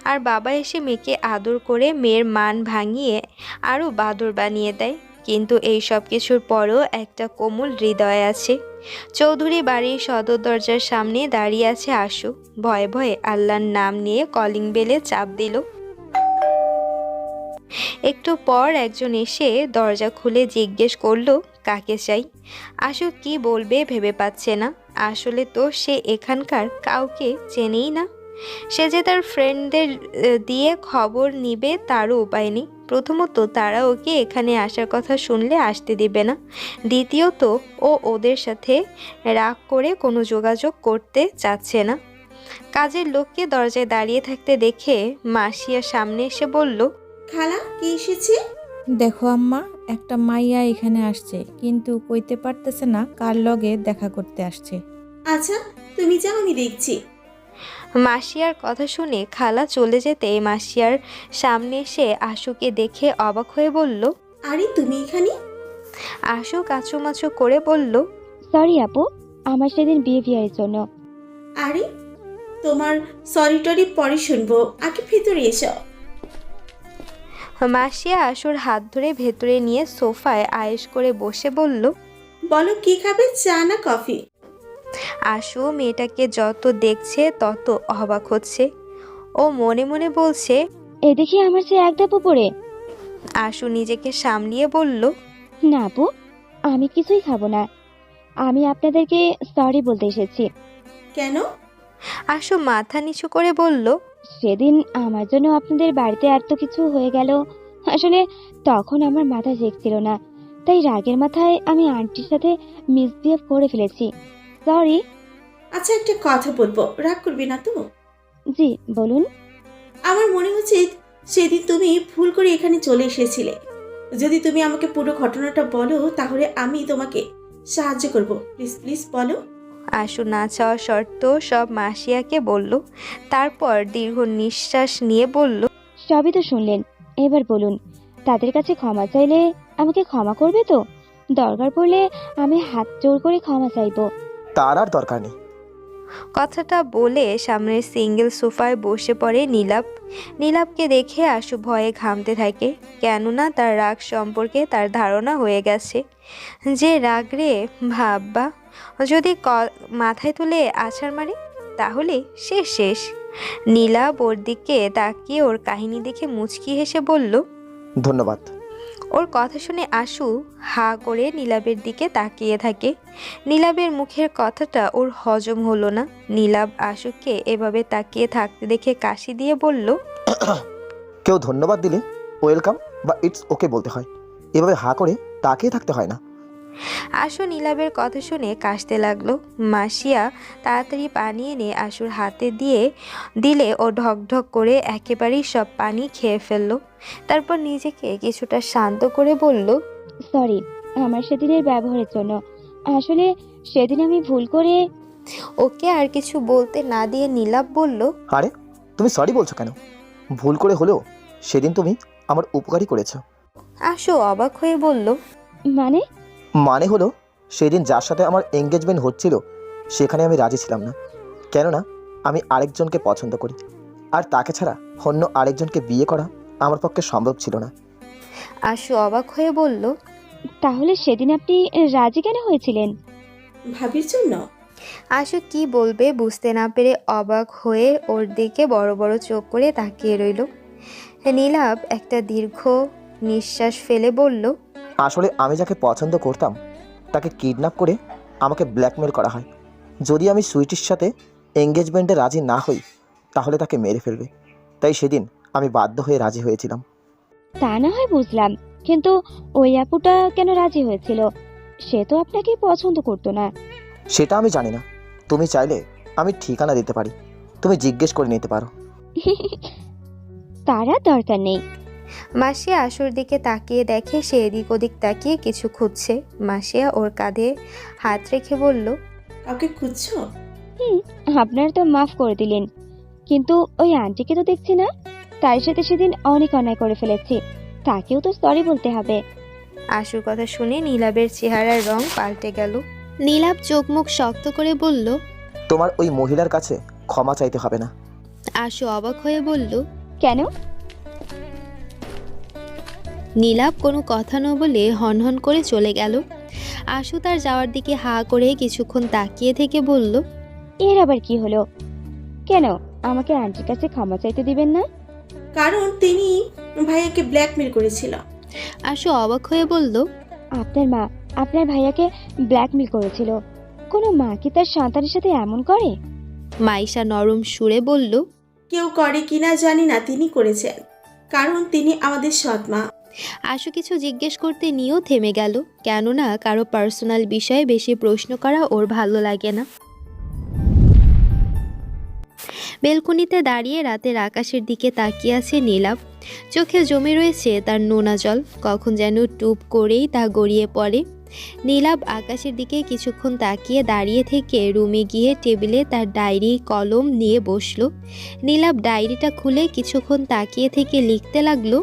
আর বাবা এসে মেয়েকে আদর করে মেয়ের মান ভাঙিয়ে আরও বাদর বানিয়ে দেয়। কিন্তু এই সব কিছুর পরও একটা কোমল হৃদয় আছে। চৌধুরী বাড়ির সদর দরজার সামনে দাঁড়িয়ে আছে আশু। ভয়ে ভয়ে আল্লাহর নাম নিয়ে কলিং বেলে চাপ দিল। একটু পর একজন এসে দরজা খুলে জিজ্ঞেস করলো কাকে চাই। আশু কি বলবে ভেবে পাচ্ছে না। আসলে তো সে এখানকার কাউকে চেনেই না। সে যে তার ফ্রেন্ডদের দিয়ে খবর নিবে তারও উপায় নেই। প্রথমত তারা ওকে এখানে আসার কথা শুনলে আসতে দেবে না। দ্বিতীয়ত ও ওদের সাথে রাগ করে কোনো যোগাযোগ করতে চাচ্ছে না। কাজের লোককে দরজায় দাঁড়িয়ে থাকতে দেখে মাসিয়া সামনে এসে বলল, খালা কি এসেছে? দেখো আম্মা, একটা মাইয়া এখানে আসছে, কিন্তু কইতে পারতেছে না কার লগে দেখা করতে আসছে। আচ্ছা তুমি যাও, আমি দেখছি। মাসিয়ার কথা শুনে খালা চলে যেতে মাসিয়ার সামনে এসে আশুকে দেখে অবাক হয়ে বলল, আরে তুমি এখানে? আশু কাচুমাচু করে বলল, সরি আপু, আমার সেদিন বিহেভিয়ারের জন্য। আরে তোমার সরি টরি পরে শুনবো, আগে ভেতরে এসো। মাসিয়া আশুর হাত ধরে ভেতরে নিয়ে সোফায় আয়েশ করে বসে বলল, বলো কি খাবে, চা না কফি? আশু মেয়েটাকে যত দেখছে তত অবাক হচ্ছে। ও মনে মনে বলছে, এ দেখি আমার চেয়ে এক ধাপ উপরে। আশু নিজেকে সামলিয়ে বলল, না আপু, আমি কিছুই খাবো না। আমি আপনাদেরকে সরি বলতে এসেছি। কেন? আশু মাথা নিচু করে বলল, সেদিন আমার জন্য আপনাদের বাড়িতে এত কিছু হয়ে গেল, আসলে তখন আমার মাথা ঠেকছিল না, তাই রাগের মাথায় আমি আন্টির সাথে মিসবিহেভ করে ফেলেছি। সরি। আচ্ছা একটা কথা বলবো, রাগ করবি না তো? জি বলুন। আমার মনে হচ্ছে সেদিন তুমি ভুল করে এখানে চলে এসেছিলে। যদি তুমি আমাকে পুরো ঘটনাটা বলো তাহলে আমি তোমাকে সাহায্য করব। প্লিজ প্লিজ বলো। আশু না চাওয়া শর্ত সব মাসিয়াকে বলল। তারপর দীর্ঘ নিঃশ্বাস নিয়ে বলল, সবই তো শুনলেন, এবার বলুন তাদের কাছে ক্ষমা চাইলে আমাকে ক্ষমা করবে তো? দরকার পড়লে আমি হাত জোর করে ক্ষমা চাইবো। তার আর দরকার নেই। কথাটা বলে সামনের সিঙ্গেল সোফায় বসে পড়ে নীলাভ। নীলাভকে দেখে আশু ভয়ে ঘামতে থাকে, কেননা তার রাগ সম্পর্কে তার ধারণা হয়ে গেছে। যে রাগ রে ভাববা, যদি মাথায় তুলে আছাড় মারে তাহলে সে শেষ। নীলাভ ওর দিকে তাকিয়ে ওর কাহিনী দেখে মুচকি হেসে বলল, ধন্যবাদ। ওর কথা শুনে আশু হা করে নীলাভের দিকে তাকিয়ে থাকে। নীলাভের মুখের কথাটা ওর হজম হলো না। নীলাভ আশুকে এভাবে তাকিয়ে থাকতে দেখে কাশি দিয়ে বলল, কেউ ধন্যবাদ দিলে ওয়েলকাম বা ইটস ওকে বলতে হয়, এভাবে হা করে তাকিয়ে থাকতে হয় না। আশু নীলাভের কথা শুনে কাশতে লাগলো। মাসিয়া তাড়াতাড়ি পানি এনে আশুর হাতে দিলে ও ঢকঢক করে একেবারেই সব পানি খেয়ে ফেললো। তারপর নিজেকে কিছুটা শান্ত করে বলল, সরি আমার সেদিনের ব্যবহারের জন্য। আসলে সেদিন আমি ভুল করে। ওকে আর কিছু বলতে না দিয়ে নীলাভ বলল, আরে তুমি সরি বলছো কেন? ভুল করে হলেও সেদিন তুমি আমার উপকারই করেছো। আশু অবাক হয়ে বলল, মানে হলো সেদিন যার সাথে আমার এঙ্গেজমেন্ট হচ্ছিল সেখানে আমি রাজি ছিলাম না, কেননা আমি আরেকজনকে পছন্দ করি, আর তাকে ছাড়া অন্য আরেকজনকে বিয়ে করা আমার পক্ষে সম্ভব ছিল না। আশু অবাক হয়ে বলল, তাহলে সেদিন আপনি রাজি কেন হয়েছিলেন? ভাবির জন্য। আশু কি বলবে বুঝতে না পেরে অবাক হয়ে ওর দিকে বড় বড় চোখ করে তাকিয়ে রইল। নীলাভ একটা দীর্ঘ নিঃশ্বাস ফেলে বলল, আসলে আমি যাকে পছন্দ করতাম তাকে কিডন্যাপ করে আমাকে ব্ল্যাকমেল করা হয়। যদি আমি সুইটির সাথে এঙ্গেজমেন্টে রাজি না হই তাহলে তাকে মেরে ফেলবে। তাই সেদিন আমি বাধ্য হয়ে রাজি হয়েছিলাম। তা না হয় বুঝলাম, কিন্তু ওই আপুটা কেন রাজি হয়েছিল? সে তো আপনাকে পছন্দ করতো না। সেটা আমি জানি না। তুমি চাইলে আমি ঠিকানা দিতে পারি, তুমি জিজ্ঞেস করে নিতে পারো। তারা দরকার নেই। মাসিয়া আশুর দিকে তাকিয়ে দেখে সে এদিক ওদিক তাকিয়ে কিছু খুঁজছে। মাসিয়া ওর কাঁধে হাত রেখে বলল, কাউকে খুঁজছো? আপনার তো মাফ করে দিলেন, কিন্তু ওই আন্টিকে তো দেখছি না। তার সাথে সেদিন অনেক অন্যায় করে ফেলেছি, তাকেও তো সরি বলতে হবে। আশুর কথা শুনে নীলাবের চেহারার রং পাল্টে গেল। নীলাব চোখ মুখ শক্ত করে বলল, তোমার ওই মহিলার কাছে ক্ষমা চাইতে হবে না। আশু অবাক হয়ে বলল, কেন? নীলাব কোনো কথা না বলে হনহন করে চলে গেল। আশু তার যাওয়ার দিকে হা করে কিছুক্ষণ তাকিয়ে থেকে বলল, এর আবার কি হলো? কেন আমাকে আন্টির কাছে ক্ষমা চাইতে দিবেন না? কারণ তিনি ভাইয়াকে ব্ল্যাকমেল করেছিল। আশু অবাক হয়ে বলল, আপনার মা আপনার ভাইয়াকে ব্ল্যাকমেল করেছিল? কোনো মা কি তার সন্তানের সাথে এমন করে? মাইশা নরম সুরে বলল, কেউ করে কিনা জানি না, তিনি করেছেন, কারণ তিনি আমাদের সৎ মা। আশু কিছু জিজ্ঞেস করতে নিয়েও থেমে গেল, কেননা কারো পার্সোনাল বিষয়ে বেশি প্রশ্ন করা ওর ভালো লাগে না। বেলকুনিতে দাঁড়িয়ে রাতের আকাশের দিকে তাকিয়ে আছে নীলাভ। চোখে জমে রয়েছে তার নোনা জল, কখন যেন টুপ করেই তা গড়িয়ে পড়ে। নীলাভ আকাশের দিকে কিছুক্ষণ তাকিয়ে দাঁড়িয়ে থেকে রুমে গিয়ে টেবিলে তার ডায়েরি কলম নিয়ে বসলো। নীলাভ ডায়েরিটা খুলে কিছুক্ষণ তাকিয়ে থেকে লিখতে লাগলো,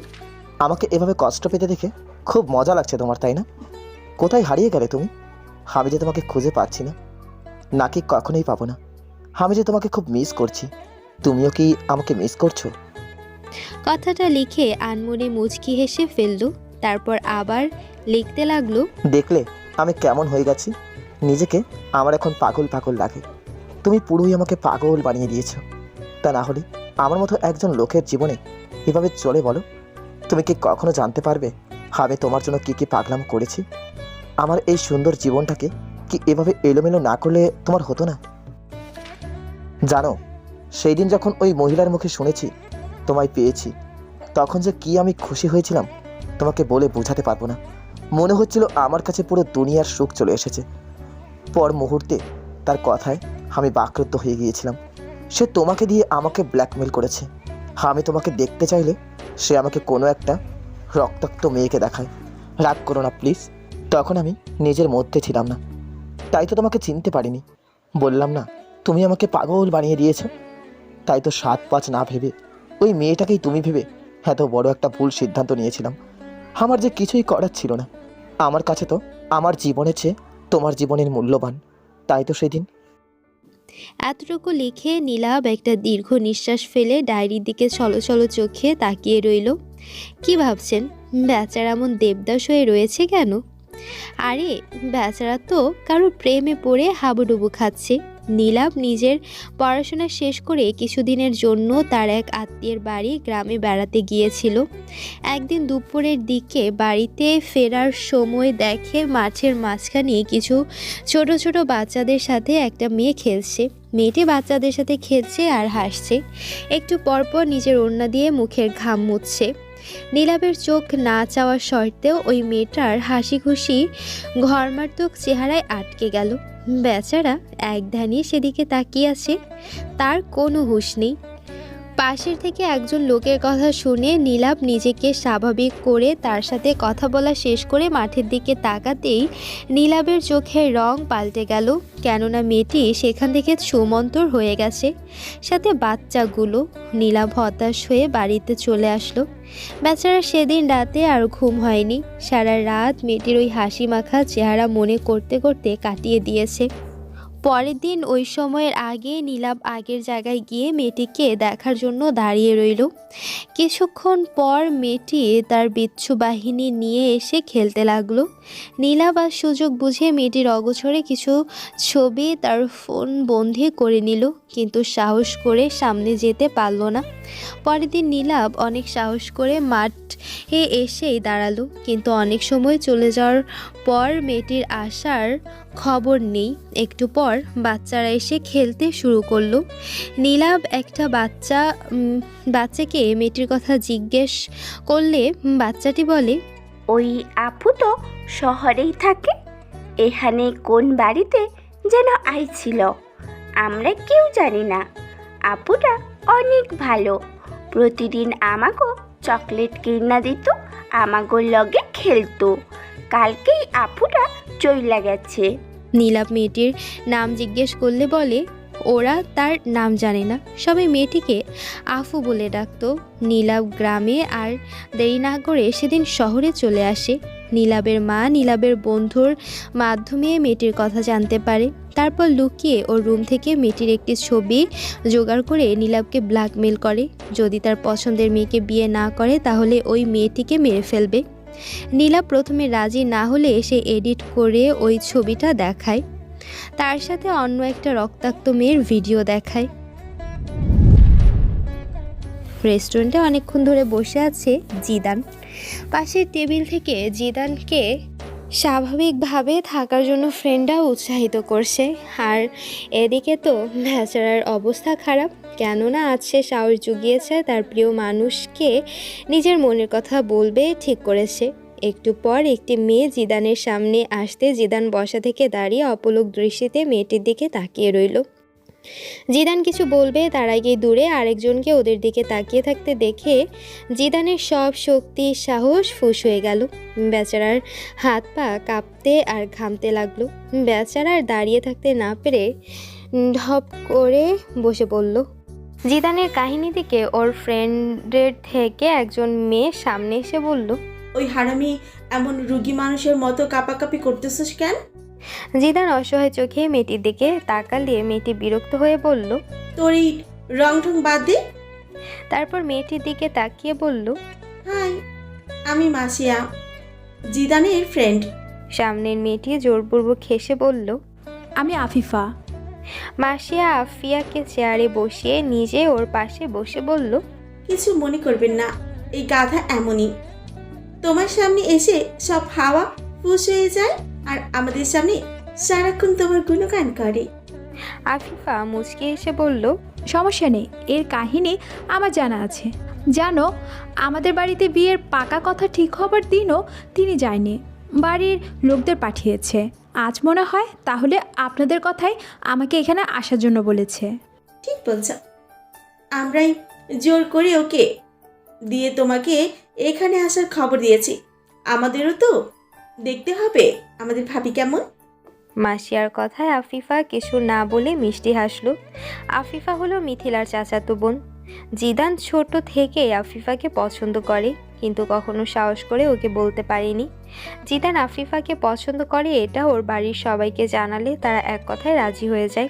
আমাকে এভাবে কষ্ট পেতে দেখে খুব মজা লাগছে তোমার, তাই না? কোথায় হারিয়ে গেলে তুমি? আমি যে তোমাকে খুঁজে পাচ্ছি না, নাকি কখনোই পাবো না। আমি যে তোমাকে খুব মিস করছি, তুমিও কি আমাকে মিস করছো? কথাটা লিখে আনমনে মুচকি হেসে ফেলল। তারপর আবার লিখতে লাগলো, দেখলে আমি কেমন হয়ে গেছি? নিজেকে আমার এখন পাগল পাগল লাগে। তুমি পুরোই আমাকে পাগল বানিয়ে দিয়েছো। তা না হলে আমার মতো একজন লোকের জীবনে এভাবে চলে বলো? তুমি কি কখনো জানতে পারবে আমি তোমার জন্য কি কি পাগলাম করেছি? আমার এই সুন্দর জীবনটাকে কি এভাবে এলোমেলো না করলে তোমার হতো না? জানো, সেই দিন যখন ওই মহিলার মুখে শুনেছি তোমায় পেয়েছি, তখন যে কি আমি খুশি হয়েছিলাম তোমাকে বলে বোঝাতে পারবো না। মনে হচ্ছিল আমার কাছে পুরো দুনিয়ার সুখ চলে এসেছে। পর মুহূর্তে তার কথায় আমি বাকরুদ্ধ হয়ে গিয়েছিলাম। সে তোমাকে দিয়ে আমাকে ব্ল্যাকমেল করেছে। আমি তোমাকে দেখতে চাইলে সে আমাকে কোনো একটা রক্তাক্ত মেয়েকে দেখায়। রাগ করো না প্লিজ। তখন আমি নিজের মধ্যে ছিলাম না, তাই তো তোমাকে চিনতে পারিনি। বললাম না তুমি আমাকে পাগল বানিয়ে দিয়েছো? তাই তো 7-5 না ভেবে ওই মেয়েটাকেই তুমি ভেবে এত বড় একটা ভুল সিদ্ধান্ত নিয়েছিলাম। আমার যে কিছুই করার ছিল না। আমার কাছে তো আমার জীবনের চেয়ে তোমার জীবনের মূল্যবান। তাই তো সেদিন। এতটুকু লিখে নীলাভ একটা দীর্ঘ নিঃশ্বাস ফেলে ডায়েরির দিকে ছলছল চোখে তাকিয়ে রইল। কি ভাবছেন, বেচারা এমন দেবদাস হয়ে রয়েছে কেন? আরে বেচারা তো কারো প্রেমে পড়ে হাবুডুবু খাচ্ছে। নীলাভ নিজের পড়াশোনা শেষ করে কিছুদিনের জন্য তার এক আত্মীয়ের বাড়ি গ্রামে বেড়াতে গিয়েছিল। একদিন দুপুরের দিকে বাড়িতে ফেরার সময় দেখে মাঠের মাঝখানে কিছু ছোট ছোট বাচ্চাদের সাথে একটা মেয়ে খেলছে। মেয়েটি বাচ্চাদের সাথে খেলছে আর হাসছে। একটু পরপর নিজের ওড়না দিয়ে মুখের ঘাম মুছছে। নীলাভের চোখ না চাওয়ার শর্তেও ওই মেয়েটার হাসি খুশি ঘরমার্তক চেহারায় আটকে গেল। বেচারা এক ধ্যানে সেদিকে তাকিয়ে আছে, তার কোনো হুঁশ নেই। পাশের থেকে একজন লোকের কথা শুনে নীলাভ নিজেকে স্বাভাবিক করে তার সাথে কথা বলা শেষ করে মাঠের দিকে তাকাতেই নীলাভের চোখের রং পাল্টে গেল, কেননা মেয়েটি সেখান থেকে ছুমন্তর হয়ে গেছে, সাথে বাচ্চাগুলো। নীলাভ হতাশ হয়ে বাড়িতে চলে আসলো। বেচারা সেদিন রাতে আর ঘুম হয়নি। সারা রাত মেয়েটির ওই হাসি মাখা চেহারা মনে করতে করতে কাটিয়ে দিয়েছে। পরের দিন ওই সময়ের আগে নীলাভ আগের জায়গায় গিয়ে মেয়েটিকে দেখার জন্য দাঁড়িয়ে রইল। কিছুক্ষণ পর মেয়েটি তার বিচ্ছু বাহিনী নিয়ে এসে খেলতে লাগলো। নীলাভ আর সুযোগ বুঝে মেয়েটির অগোচরে কিছু ছবি তার ফোন বন্ধি করে নিল, কিন্তু সাহস করে সামনে যেতে পারল না। পরের দিন নীলাভ অনেক সাহস করে মাঠে এসেই দাঁড়ালো, কিন্তু অনেক সময় চলে যাওয়ার পর মেয়েটির আসার খবর নেই। একটু পর বাচ্চারা এসে খেলতে শুরু করলো। নীলাভ একটা বাচ্চাকে মেয়েটির কথা জিজ্ঞেস করলে বাচ্চাটি বলে, ওই আপু তো শহরেই থাকে, এখানে কোন বাড়িতে যেন আইছিল, আমরা কেউ জানি না। আপুটা অনেক ভালো, প্রতিদিন আমাকে চকলেট কিনা দিত, আমাগোর লগে খেলতো। কালকেই আপুটা চইলা গেছে। নীলাভ মেয়েটির নাম জিজ্ঞেস করলে বলে ওরা তার নাম জানে না, সবাই মেয়েটিকে আফু বলে ডাকতো। নীলাভ গ্রামে আর দেরি না করে সেদিন শহরে চলে আসে। নীলাভের মা নীলাভের বন্ধুর মাধ্যমে মেয়েটির কথা জানতে পারে। তারপর লুকিয়ে ওর রুম থেকে মেয়েটির একটি ছবি জোগাড় করে নীলাভকে ব্ল্যাকমেল করে। যদি তার পছন্দের মেয়েকে বিয়ে না করে তাহলে ওই মেয়েটিকে মেরে ফেলবে। নীলাভ প্রথমে রাজি না হলে সে এডিট করে ওই ছবিটা দেখায়, তার সাথে অন্য একটা রক্তাক্ত মেয়ের ভিডিও দেখায়। রেস্টুরেন্টে অনেকক্ষণ ধরে বসে আছে জিদান। পাশের টেবিল থেকে জিদানকে স্বাভাবিকভাবে থাকার জন্য ফ্রেন্ডরা উৎসাহিত করছে, আর এদিকে তো বেচারার অবস্থা খারাপ। কেননা আজ সে সাহস জুগিয়েছে তার প্রিয় মানুষকে নিজের মনের কথা বলবে ঠিক করেছে। একটু পর একটি মেয়ে জিদানের সামনে আসতে জিদান বসা থেকে দাঁড়িয়ে অপলক দৃষ্টিতে মেয়েটির দিকে তাকিয়ে রইল। জিদান কিছু বলবে তার আগেই দূরে আরেকজনকে ওদের দিকে তাকিয়ে থাকতে দেখে জিদানের সব শক্তি সাহস ফুস হয়ে গেল। বেচারার হাত পা কাঁপতে আর ঘামতে লাগলো। বেচারার দাঁড়িয়ে থাকতে না পেরে ঢপ করে বসে পড়ল। জিদানের কাহিনী থেকে ওর ফ্রেন্ডের থেকে একজন মেয়ে সামনে এসে বলল, ওই হারামি এমন রুগী মানুষের মতো কাঁপাকাঁপি করতেছিস কেন? জিদান অসহায় চোখে মেয়েটির দিকে তাকালে মেয়েটি বিরক্ত হয়ে বলল, তোর এই রং ঢং বাদ দে। তারপর মেয়েটির দিকে তাকিয়ে বলল, হাই, আমি মাসিয়া, জিদানের ফ্রেন্ড। সামনের মেয়েটি জোরপূর্বক হেসে বলল, আমি আফিফা। মাসিয়া আফিয়াকে চেয়ারে বসিয়ে নিজে ওর পাশে বসে বলল, কিছু মনে করবেন না, এই গাধা এমনই, তোমার সামনে এসে সব হাওয়া ফুস হয়ে যায় আর আমাদের সামনে সারাক্ষণ তোমার গুণগান করে। আফিফা মুচকি এসে বলল, সমস্যা নেই, এর কাহিনী আমার জানা আছে। জানো, আমাদের বাড়িতে বিয়ের পাকা কথা ঠিক হবার দিনও তিনি যায়নি, বাড়ির লোকদের পাঠিয়েছে। আজ মনে হয় তাহলে আপনাদের কথাই আমাকে এখানে আসার জন্য বলেছে। ঠিক বলছ, আমরাই জোর করে ওকে দিয়ে তোমাকে এখানে আসার খবর দিয়েছি। আমাদেরও তো দেখতে হবে আমাদের ভাবি কেমন। মাসিয়ার কথায় আফিফা কিছু না বলে মিষ্টি হাসলো। আফিফা হলো মিথিলার চাচাতো বোন। জিদান ছোট থেকে আফিফাকে পছন্দ করে, কিন্তু কখনো সাহস করে ওকে বলতে পারেনি। জিদান আফিফাকে পছন্দ করে এটা ওর বাড়ির সবাইকে জানালে তারা এক কথায় রাজি হয়ে যায়,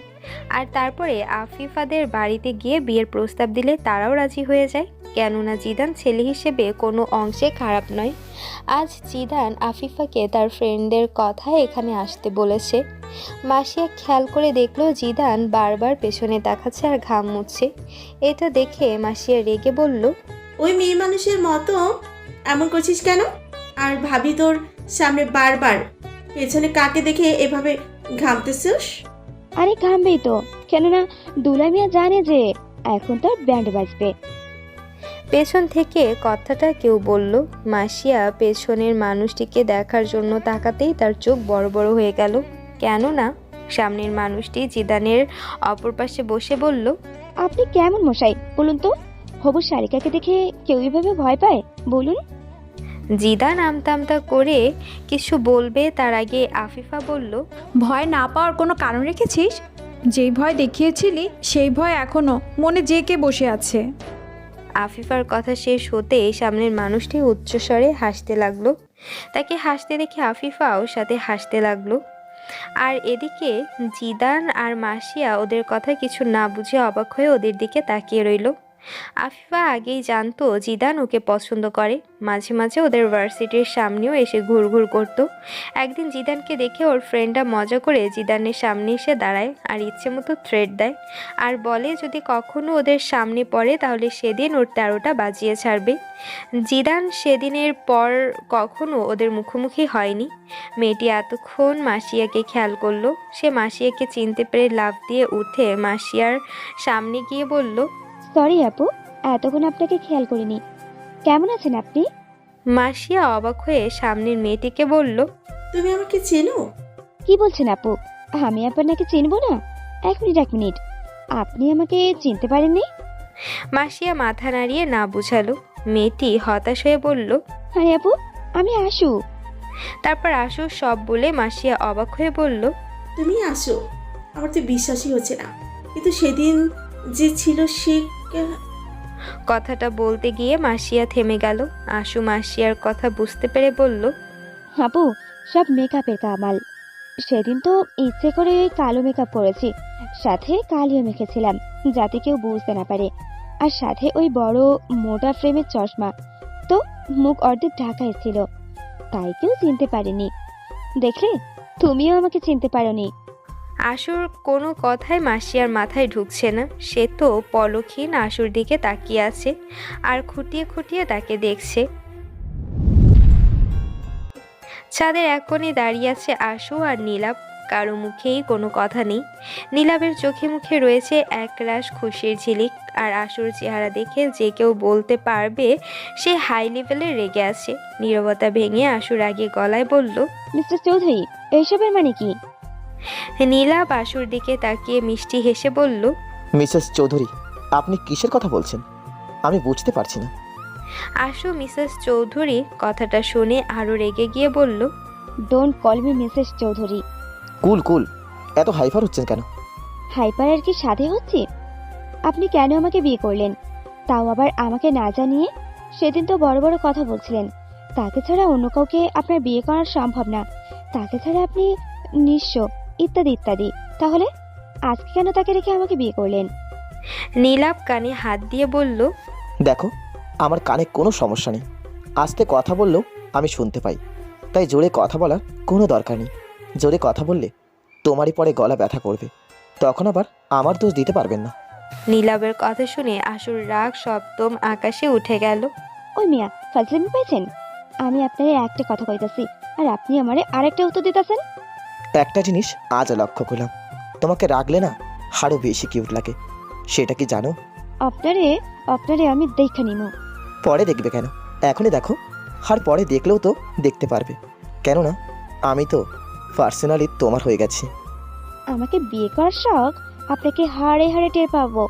আর তারপরে আফিফাদের বাড়িতে গিয়ে বিয়ের প্রস্তাব দিলে তারাও রাজি হয়ে যায়। কেননা জিদান ছেলে হিসেবে কোনো অংশে খারাপ নয়। আজ জিদান আফিফাকে তার ফ্রেন্ডদের কথায় এখানে আসতে বলেছে। মাসিয়া খেয়াল করে দেখলো জিদান বারবার পেছনে তাকাচ্ছে আর ঘাম মুছছে। এটা দেখে মাসিয়া রেগে বলল, ওই মেয়ে মানুষের মতো এমন করছিস কেন? আর ভাবি তোর সামনে বারবার পেছনে কাকে দেখে এভাবে ঘামতেছিস? আরে ঘামবেই তো, কেননা দুলা মিয়া জানে যে এখন তার ব্যান্ড বাজবে। পেছন থেকে কথাটা কেউ বলল। মাসিয়া পেছনের মানুষটিকে দেখার জন্য তাকাতেই তার চোখ বড় বড় হয়ে গেল, কেননা সামনের মানুষটি জিদানের অপর পাশে বসে বলল, আপনি কেমন মশাই বলুন তো? হবু শালিকাকে দেখে কেউ এভাবে ভয় পায় বলুন? জিদান আমতা করে কিছু বলবে তার আগে আফিফা বলল, ভয় না পাওয়ার কোনো কারণ রেখেছিস? যেই ভয় দেখিয়েছিলি সেই ভয় এখনো মনে জেঁকে বসে আছে। আফিফার কথা শেষ হতে সামনের মানুষটি উচ্চস্বরে হাসতে লাগলো। তাকে হাসতে দেখে আফিফাও সাথে হাসতে লাগলো। আর এদিকে জিদান আর মাসিয়া ওদের কথা কিছু না বুঝে অবাক হয়ে ওদের দিকে তাকিয়ে রইল। আফিফা আগেই জানতো জিদান ওকে পছন্দ করে, মাঝে মাঝে ওদের ভার্সিটির সামনেও এসে ঘুরঘুর করতো। একদিন জিদানকে দেখে ওর ফ্রেন্ডরা মজা করে জিদানের সামনে এসে দাঁড়ায় আর ইচ্ছে মতো থ্রেট দেয় আর বলে যদি কখনো ওদের সামনে পড়ে তাহলে সেদিন ওর 13টা বাজিয়ে ছাড়বে। জিদান সেদিনের পর কখনো ওদের মুখোমুখি হয়নি। মেয়েটি এতক্ষণ মাসিয়াকে খেয়াল করলো। সে মাসিয়াকে চিনতে পেরে লাফ দিয়ে উঠে মাসিয়ার সামনে গিয়ে বলল, সরি আপু, এতক্ষণ আপনাকে খেয়াল করিনি। কেমন আছেন আপনি? মাসিয়া অবাক হয়ে সামনের মেয়েটিকে বলল, তুমি আমাকে চেনো? কি বলছেন আপু? আমি আপনাকে চিনবো না? এক মিনিট, আপনি আমাকে চিনতে পারেননি? মাসিয়া মাথা নাড়িয়ে না বুঝালো। মেয়েটি হতাশ হয়ে বলল, আরে আপু, আমি আশু। তারপর আশু সব বলে মাসিয়া অবাক হয়ে বলল, তুমি আসো? আমার তো বিশ্বাসই হচ্ছে না, কিন্তু সেদিন যে ছিল সে। কথাটা বলতে গিয়ে মাসিয়া থেমে গেল। আশু মাসিয়ার কথা বুঝতে পেরে বলল, আপু, সব মেকআপের কামাল। সেদিন তো ইচ্ছে করে কালো মেকআপ করেছি, সাথে কালিও মেখেছিলাম যাতে কেউ বুঝতে না পারে, আর সাথে ওই বড় মোটা ফ্রেমের চশমা। তো মুখ অর্ধেক ঢাকাই ছিল, তাই কেউ চিনতে পারেনি। দেখলে, তুমিও আমাকে চিনতে পারোনি। আশুর কোনো কথাই মাসিয়ার মাথায় ঢুকছে না। সে তো পলকহীন আশুর দিকে তাকিয়ে আছে আর খুঁটিয়ে খুঁটিয়ে তাকে দেখছে। ছাদের এক কোণে দাঁড়িয়ে আছে আশু আর নীলাভ। কারো মুখেই কোনো কথা নেই। নীলাভের চোখে মুখে রয়েছে একরাশ খুশির ঝিলিক, আর আশুর চেহারা দেখে যে কেউ বলতে পারবে সে হাই লেভেলে রেগে আছে। নীরবতা ভেঙে আশুর আগে গলায় বলল, মিস্টার চৌধুরী, এইসবের মানে কি? নীলাভ আশুর দিকে তাকিয়ে মিষ্টি হেসে বলল, মিসেস চৌধুরী, আপনি কিসের কথা বলছেন? আমি বুঝতে পারছি না। আশু মিসেস চৌধুরী কথাটা শুনে আরো রেগে গিয়ে বলল, don't call me Mrs Chowdhury. Cool, এত হাইপার হচ্ছেন কেন? হাইপার আর কি সাথে হচ্ছে? আপনি কেন আমাকে বিয়ে করলেন, তাও আবার আমাকে না জানিয়ে? সেদিন তো বড় বড় কথা বলছিলেন, তাকে ছাড়া অন্য কাউকে আপনার বিয়ে করা সম্ভব না, তাকে ছাড়া আপনি নিঃস্ব, ইত্যাদি ইত্যাদি। তাহলে আজকে কেন তাকে রেখে আমাকে বিয়ে করলেন? নীলাভ কানে হাত দিয়ে বলল, দেখো, আমার কানে কোনো সমস্যা নেই, আস্তে কথা বললেও আমি শুনতে পাই, তাই জোরে কথা বলার কোনো দরকার নেই। জোরে কথা বললে তোমারই পরে গলা ব্যথা করবে, তখন আবার আমার দোষ দিতে পারবেন না। নীলাভের কথা শুনে আশুর রাগ সপ্তম আকাশে উঠে গেল। ওই মিয়া, ফাজলামি পাইছেন? আমি আপনাকে একটা কথা কইতাছি আর আপনি আমারে আরেকটা উত্তর দিতেছেন। একটা জিনিস আজ লক্ষ্য করলাম, তোমাকে রাখলে না আরো বেশি কিউট লাগে, সেটা কি জানো? আপনারে আমি দেখা নিমু। পরে দেখবে কেন, এখনই দেখো, আর পরে দেখলেও তো দেখতে পারবে, কেননা আমি তো পার্সোনালি তোমার হয়ে গেছি। আমাকে বিয়ে করার শখ আপনাকে হাড়ে হাড়ে টের পাবো,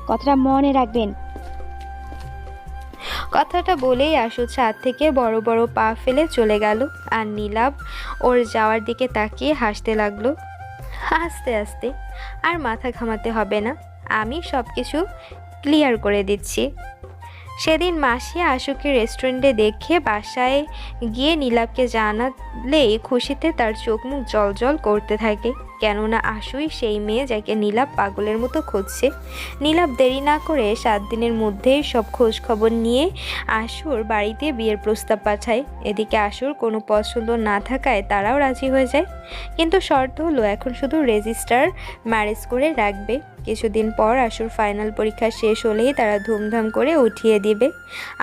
কথাটা মনে রাখবেন। কথাটা বলেই আশু ছাদ থেকে বড় বড় পা ফেলে চলে গেল, আর নীলাভ ওর যাওয়ার দিকে তাকিয়ে হাসতে লাগলো। আস্তে আস্তে, আর মাথা ঘামাতে হবে না, আমি সব কিছু ক্লিয়ার করে দিচ্ছি। সেদিন মাসিয়া আশুকে রেস্টুরেন্টে দেখে বাসায় গিয়ে নীলাভকে জানালেই খুশিতে তার চোখ মুখ জল করতে থাকে, কেননা আশুই সেই মেয়ে যাকে নীলাভ পাগলের মতো খুঁজছে। নীলাভ দেরি না করে 7 দিনের মধ্যেই সব খোঁজ খবর নিয়ে আশুর বাড়িতে বিয়ের প্রস্তাব পাঠায়। এদিকে আশুর কোনো পছন্দ না থাকায় তারাও রাজি হয়ে যায়, কিন্তু শর্ত হলো এখন শুধু রেজিস্টার ম্যারেজ করে রাখবে। কিছুদিন পর আশুর ফাইনাল পরীক্ষা শেষ হলেই তারা ধুমধাম করে উঠিয়ে দিবে।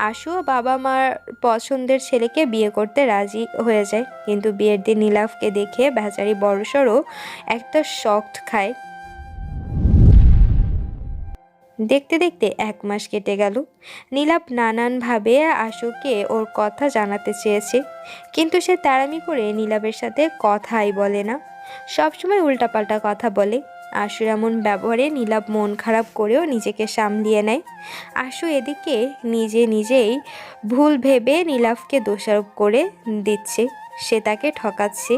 আশু ও বাবা মার পছন্দের ছেলেকে বিয়ে করতে রাজি হয়ে যায়, কিন্তু বিয়ের দিন নীলাভকে দেখে বেচারি বড়সড় একটা শক খায়। দেখতে দেখতে 1 মাস কেটে গেল। নীলাভ নানানভাবে আশুকে ওর কথা জানাতে চেয়েছে, কিন্তু সে তাড়ামি করে নীলাভের সাথে কথাই বলে না, সবসময় উল্টাপাল্টা কথা বলে। আশুর এমন ব্যবহারে নীলাভ মন খারাপ করেও নিজেকে সামলিয়ে নেয়। আশু এদিকে নিজেই ভুল ভেবে নীলাভকে দোষারোপ করে দিচ্ছে, সে তাকে ঠকাচ্ছে।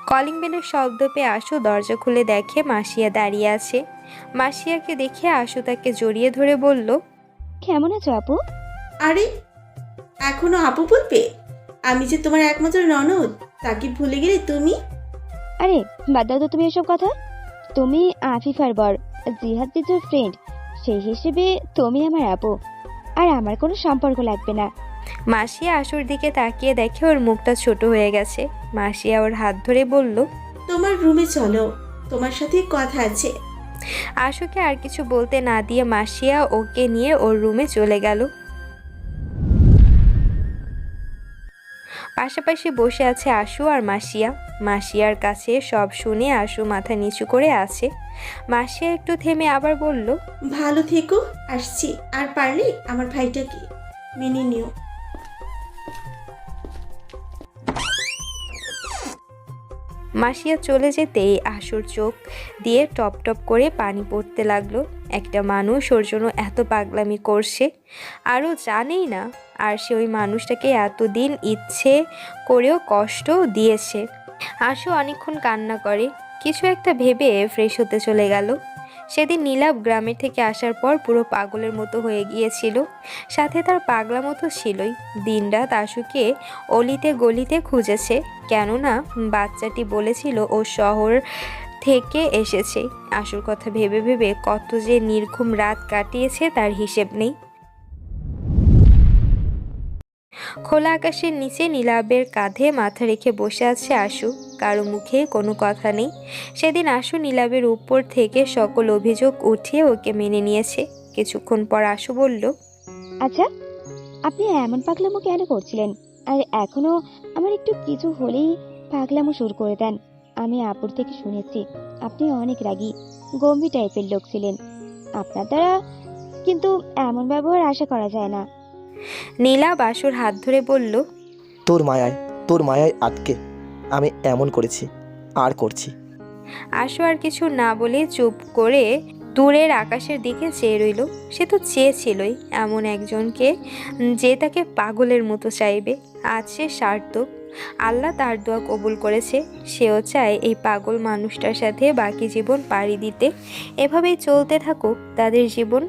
কলিং বেলের শব্দ পেয়ে আশু দরজা খুলে দেখে মাসিয়া দাঁড়িয়ে আছে। মাসিয়াকে দেখে আশু তাকে জড়িয়ে ধরে বলল, কেমন আছো আপু? আরে, এখনো আপু বলবে? আমি যে তোমার একমাত্র ননদ, তাকে ভুলে গেলে তুমি? আরে বাদ দাও তো তুমি এসব কথা। তুমি আফিফার বর, জিহাদ জিজুর ফ্রেন্ড, সেই হিসেবে তুমি আমার আপু, আর আমার কোনো সম্পর্ক লাগবে না। মাসিয়া আশুর দিকে তাকিয়ে দেখে ওর মুখটা ছোট হয়ে গেছে। মাসিয়া ওর হাত ধরে বলল, তোমার রুমে চলো, তোমার সাথে কথা আছে। আশুকে আর কিছু বলতে না দিয়ে মাসিয়া ওকে নিয়ে ওর রুমে চলে গেল। পাশাপাশি বসে আছে আশু আর মাসিয়া। মাসিয়ার কাছে সব শুনে আশু মাথা নিচু করে আছে। মাসিয়া একটু থেমে আবার বলল, ভালো থেকো, আসছি। আর পারলে আমার ভাইটাকে মেনে নিও। মাসিয়া চলে যেতেই আশুর চোখ দিয়ে টপ টপ করে পানি পড়তে লাগলো। একটা মানুষ ওর জন্য এত পাগলামি করছে, আরও জানেই না, আর সে ওই মানুষটাকে এতদিন ইচ্ছে করেও কষ্ট দিয়েছে। আশু অনেকক্ষণ কান্না করে, কিছু একটা ভেবে ফ্রেশ হতে চলে গেল। সেদিন নীলাভ গ্রামের থেকে আসার পর পুরো পাগলের মতো হয়ে গিয়েছিল, সাথে তার পাগলা মতো ছিলই। দিনরাত আশুকে অলিতে গলিতে খুঁজেছে, কেননা বাচ্চাটি বলেছিল ও শহর থেকে এসেছে। আশুর কথা ভেবে ভেবে কত যে নির্ঘুম রাত কাটিয়েছে তার হিসেব নেই। খোলা আকাশের নিচে নীলাবের কাঁধে মাথা রেখে বসে আছে আশু, কারো মুখে কোনো কথা নেই। সেদিন আশু নীলাবের উপর থেকে সকল অভিযোগ উঠিয়ে ওকে মেনে নিয়েছে। কিছুক্ষণ পর আশু বলল, আচ্ছা, আপনি এমন পাগলামো কেন করছিলেন? আর এখনো আমার একটু কিছু হলেই পাগলামো শুরু করে দেন। আমি আপুর থেকে শুনেছি আপনি অনেক রাগী, গম্ভীর টাইপের লোক ছিলেন। আপনার দ্বারা কিন্তু এমন ব্যবহার আশা করা যায় না। নীলাব আশুর হাত ধরে বলল, তোর মায়ায় আটকে আমি এমন করেছি আর করছি। আশু আর কিছু না বলে চুপ করে দূরের আকাশের দিকে চেয়ে রইল। সে তো চেয়েছিলই এমন একজনকে যে তাকে পাগলের মতো চাইবে। আজ সে সার্থক, আল্লাহ তার দোয়া কবুল করেছে। সেও চায় এই পাগল মানুষটার সাথে বাকি জীবন পাড়ি দিতে। এভাবেই চলতে থাকুক তাদের জীবন।